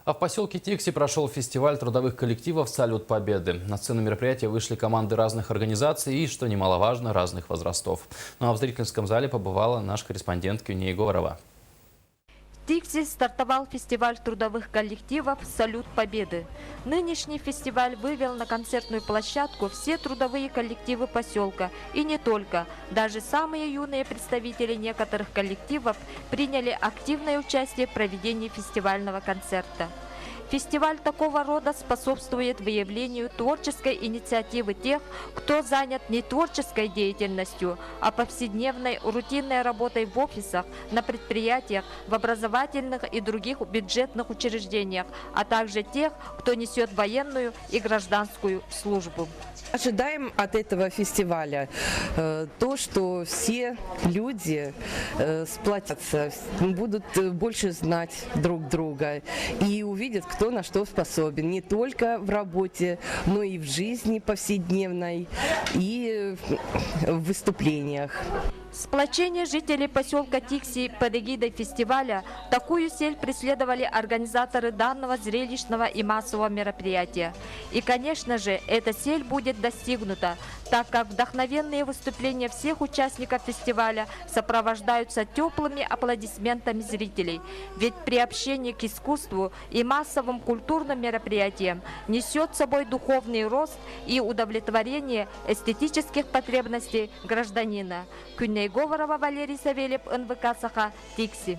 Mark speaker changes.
Speaker 1: А в поселке Тикси прошел фестиваль трудовых коллективов «Салют Победы». На сцену мероприятия вышли команды разных организаций и, что немаловажно, разных возрастов. Ну а в зрительском зале побывала наш корреспондент Кюния Егорова.
Speaker 2: В Тикси стартовал фестиваль трудовых коллективов «Салют Победы». Нынешний фестиваль вывел на концертную площадку все трудовые коллективы поселка. И не только. Даже самые юные представители некоторых коллективов приняли активное участие в проведении фестивального концерта. Фестиваль такого рода способствует выявлению творческой инициативы тех, кто занят не творческой деятельностью, а повседневной рутинной работой в офисах, на предприятиях, в образовательных и других бюджетных учреждениях, а также тех, кто несет военную и гражданскую службу.
Speaker 3: Ожидаем от этого фестиваля то, что все люди сплотятся, будут больше знать друг друга и увидят, кто на что способен. Не только в работе, но и в жизни повседневной, и в выступлениях.
Speaker 2: Сплочение жителей поселка Тикси под эгидой фестиваля – такую цель преследовали организаторы данного зрелищного и массового мероприятия. И, конечно же, эта цель будет достигнута, так как вдохновенные выступления всех участников фестиваля сопровождаются теплыми аплодисментами зрителей. Ведь приобщение к искусству и массовым культурным мероприятиям несет с собой духовный рост и удовлетворение эстетических потребностей гражданина. Кюния Егорова, Валерий Савельев, НВК Саха, Тикси.